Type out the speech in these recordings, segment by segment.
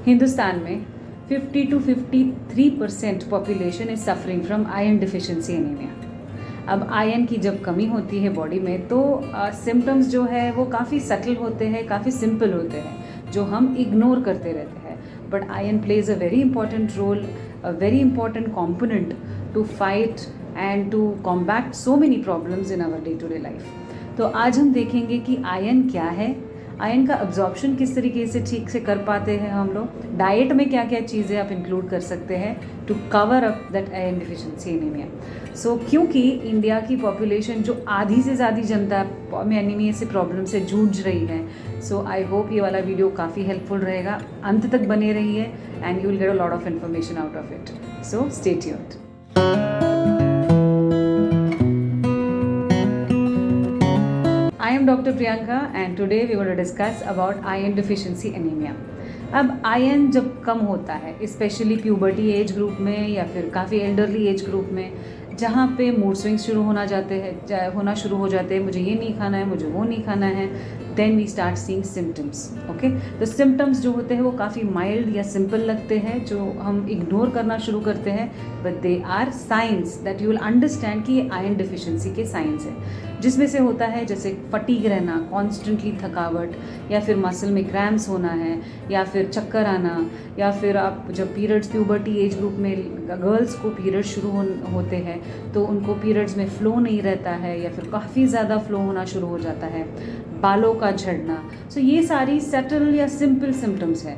हिंदुस्तान में 50 to 53% population is suffering from iron deficiency anaemia. अब iron की जब कमी होती है बॉडी में तो सिम्टम्स जो है वो काफ़ी सटल होते हैं, काफ़ी सिंपल होते हैं, जो हम इग्नोर करते रहते हैं। But iron plays a very important role, a very important component to fight and to combat so many problems in our day to day life. तो आज हम देखेंगे कि आयरन क्या है, आयरन का अब्जॉर्प्शन किस तरीके से ठीक से कर पाते हैं हम लोग, डाइट में क्या क्या चीज़ें आप इंक्लूड कर सकते हैं to cover up that iron deficiency anaemia. So क्योंकि इंडिया की पॉपुलेशन जो आधी से ज़्यादा जनता में एनीमिया से प्रॉब्लम से जूझ रही है, सो आई होप ये वाला वीडियो काफ़ी हेल्पफुल रहेगा। अंत तक बने रहिए and you will get a lot of information out of it. So stay tuned. I am Dr. Priyanka and today we will discuss about iron deficiency anemia. अब iron जब कम होता है स्पेशली प्यूबर्टी एज ग्रुप में या फिर काफ़ी elderly age group में, जहाँ पे मूड स्विंग्स शुरू होना शुरू हो जाते हैं, मुझे ये नहीं खाना है, मुझे वो नहीं खाना है, then we start seeing symptoms. Okay, तो सिम्टम्स जो होते हैं वो काफ़ी माइल्ड या सिंपल लगते हैं, जो हम इग्नोर करना शुरू करते हैं, but they are signs that you will understand कि ये आयरन डिफिशिएंसी के साइंस है, जिसमें से होता है जैसे फटीग रहना, कॉन्स्टेंटली थकावट, या फिर मसल में क्रैम्प्स होना है, या फिर चक्कर आना, या फिर आप जब पीरियड्स प्यूबर्टी एज ग्रुप में गर्ल्स को पीरियड्स शुरू होते हैं तो उनको पीरियड्स में फ़्लो नहीं रहता है या फिर काफ़ी ज़्यादा फ़्लो होना शुरू हो जाता है, बालों का झड़ना। सो ये सारी सटल या सिंपल सिम्टम्स हैं,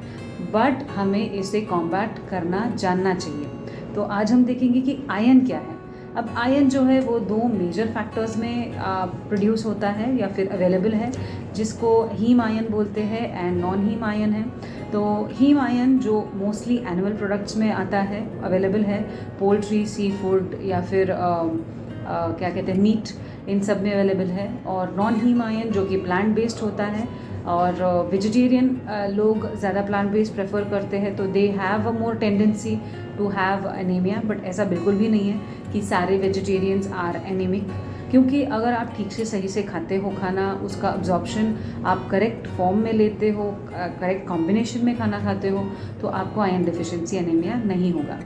बट हमें इसे कॉम्बैट करना जानना चाहिए। तो आज हम देखेंगे कि आयरन क्या है। अब आयरन जो है वो दो मेजर फैक्टर्स में प्रोड्यूस होता है या फिर अवेलेबल है, जिसको हीम आयरन बोलते हैं एंड नॉन हीम आयरन है। तो हीम आयरन जो मोस्टली एनिमल प्रोडक्ट्स में आता है, अवेलेबल है, पोल्ट्री, सी फूड या फिर क्या कहते हैं मीट, इन सब में अवेलेबल है। और नॉन हीम आयरन जो कि प्लांट बेस्ड होता है, और वेजिटेरियन लोग ज़्यादा प्लांट बेस्ड प्रेफर करते हैं, तो they have a more tendency to have anaemia. But ऐसा बिल्कुल भी नहीं है कि सारे वेजिटेरियंस आर एनीमिक, क्योंकि अगर आप ठीक से सही से खाते हो खाना, उसका अब्जॉर्प्शन आप करेक्ट फॉर्म में लेते हो, करेक्ट कॉम्बिनेशन में खाना खाते हो, तो आपको आयरन डिफिशिएंसी एनीमिया नहीं होगा।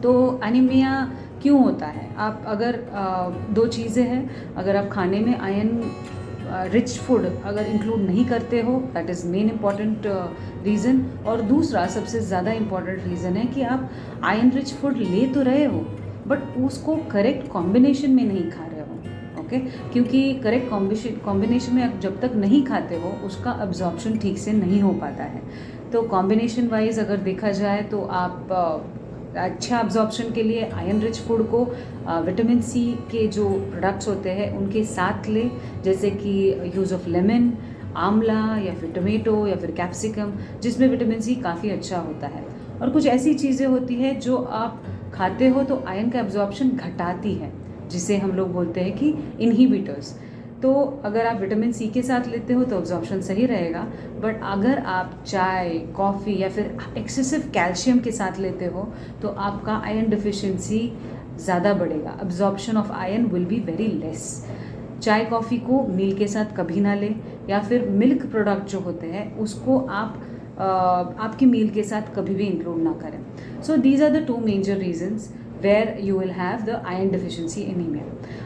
तो एनीमिया क्यों होता है? आप अगर दो चीज़ें हैं, अगर आप खाने में आयरन रिच फूड अगर इंक्लूड नहीं करते हो, that is main important reason. और दूसरा सबसे ज़्यादा इम्पॉर्टेंट रीज़न है कि आप आयरन रिच फूड ले तो रहे हो बट उसको करेक्ट कॉम्बिनेशन में नहीं खा रहे हो। ओके, क्योंकि करेक्ट कॉम्बिनेशन में आप जब तक नहीं खाते हो उसका अब्जॉर्प्शन ठीक से नहीं हो पाता है। तो कॉम्बिनेशन वाइज अगर देखा जाए तो आप अच्छा अब्जॉर्प्शन के लिए आयरन रिच फूड को विटामिन सी के जो प्रोडक्ट्स होते हैं उनके साथ ले, जैसे कि यूज़ ऑफ लेमन, आंवला या फिर टोमेटो या फिर कैप्सिकम, जिसमें विटामिन सी काफ़ी अच्छा होता है। और कुछ ऐसी चीज़ें होती हैं जो आप खाते हो तो आयरन का एब्जॉर्प्शन घटाती है, जिसे हम लोग बोलते हैं कि इनहिबिटर्स। तो अगर आप विटामिन सी के साथ लेते हो तो अब्जॉर्प्शन सही रहेगा, बट अगर आप चाय, कॉफ़ी या फिर एक्सेसिव कैल्शियम के साथ लेते हो तो आपका आयरन डिफिशिएंसी ज़्यादा बढ़ेगा, absorption of iron will be very less. चाय कॉफ़ी को मील के साथ कभी ना लें, या फिर मिल्क प्रोडक्ट जो होते हैं उसको आप आपकी मील के साथ कभी भी इंक्लूड ना करें। So these are the two major reasons where you will have the iron deficiency anemia.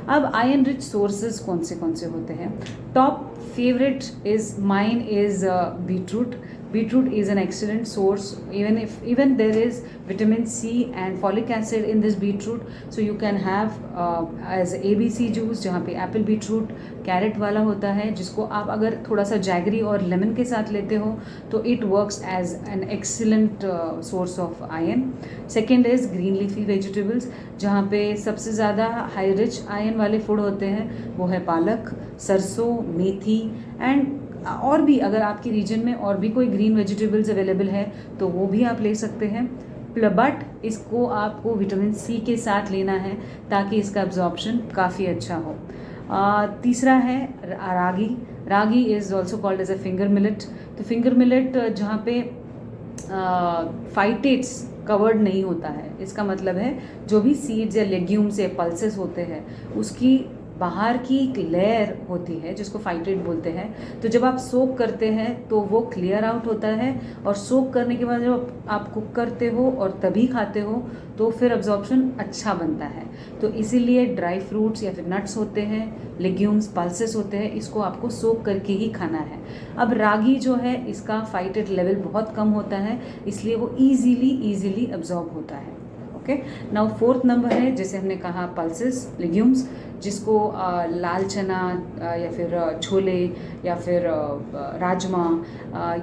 अब आयरन रिच सोर्सेज कौन से होते हैं? Top favourite is mine is beetroot. Beetroot is an excellent source, even there is vitamin C and folic acid in this beetroot, so you can have as ABC juice, जहाँ पे Apple beetroot carat वाला होता है, जिसको आप अगर थोड़ा सा जैगरी और लेमन के साथ लेते हो तो it works as an excellent source of iron. Second is green leafy vegetables, जहाँ पे सबसे ज़्यादा हाई रिच आयरन वाले फूड होते हैं वो है पालक, सरसों, मेथी, एंड और भी अगर आपकी रीजन में और भी कोई ग्रीन वेजिटेबल्स अवेलेबल है तो वो भी आप ले सकते हैं. बट इसको आपको विटामिन सी के साथ लेना है ताकि इसका एब्जॉर्प्शन काफ़ी अच्छा हो. तीसरा है ragi. Ragi is also called as a finger millet. तो फिंगर मिलेट जहाँ पे फाइटेट्स कवर्ड नहीं होता है, इसका मतलब है जो भी सीड्स या लेग्यूम्स या पल्सेस होते हैं उसकी बाहर की एक लेयर होती है जिसको फाइटेट बोलते हैं, तो जब आप सोक करते हैं तो वो क्लियर आउट होता है, और सोक करने के बाद जब आप कुक करते हो और तभी खाते हो तो फिर अब्जॉर्प्शन अच्छा बनता है। तो इसीलिए ड्राई फ्रूट्स या फिर नट्स होते हैं, लेग्यूम्स, पल्सेस होते हैं, इसको आपको सोक करके ही खाना है। अब रागी जो है इसका फाइटेट लेवल बहुत कम होता है, इसलिए वो ईजीली अब्जॉर्ब होता है। ओके, नाउ फोर्थ नंबर है जैसे हमने कहा पल्सेस, लेग्यूम्स, जिसको लाल चना या फिर छोले या फिर राजमा,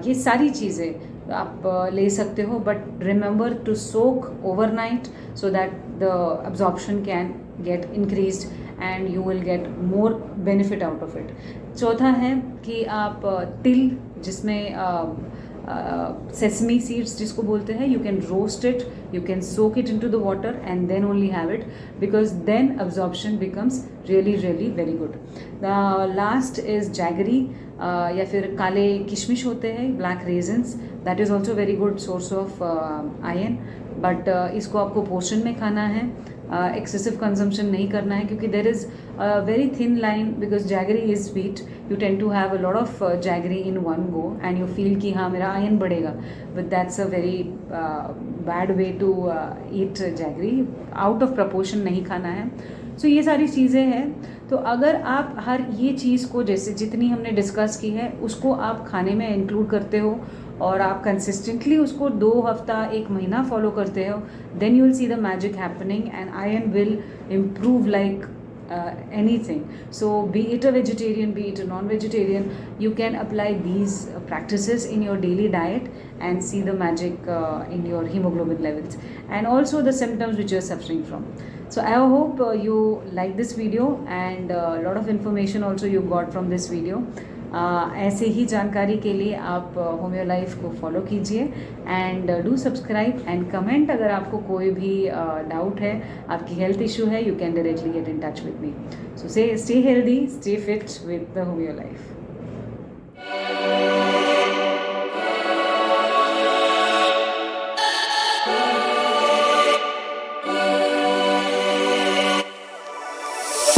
ये सारी चीज़ें आप ले सकते हो, but remember to soak overnight so that the absorption can get increased and you will get more benefit out of it. चौथा है कि आप तिल, जिसमें सेसमी सीड्स जिसको बोलते हैं, you can roast it, you can soak it into the water and then only have it, because then absorption becomes really very good. The last is jaggery, या फिर काले किशमिश होते हैं, black raisins, that is also very good source of iron, but इसको आपको portion में खाना है, एक्सेसिव कंजम्पशन नहीं करना है, क्योंकि there is very thin line, because jaggery is sweet, you tend to have a lot of jaggery in one go and you feel कि हाँ मेरा आयन बढ़ेगा, but that's a very bad way to eat jaggery, out of proportion नहीं खाना है। सो ये सारी चीज़ें हैं। तो अगर आप हर ये चीज़ को, जैसे जितनी हमने डिस्कस की है, उसको आप खाने में इंक्लूड करते हो और आप कंसिस्टेंटली उसको 2 हफ्ता 1 महीना फॉलो करते हो, then you will see the magic happening and iron will improve like anything. So be it a vegetarian, be it a non-vegetarian, you can apply these practices in your daily diet and see the magic in your hemoglobin levels and also the symptoms which you are suffering from. So I hope you like this video and a lot of information also you got from this video. ऐसे ही जानकारी के लिए आप homeo life को follow कीजिए and do subscribe and comment. अगर आपको कोई भी डाउट है, आपकी हेल्थ इशू है, you can directly get in touch with me. So stay healthy, stay fit with the homeo life.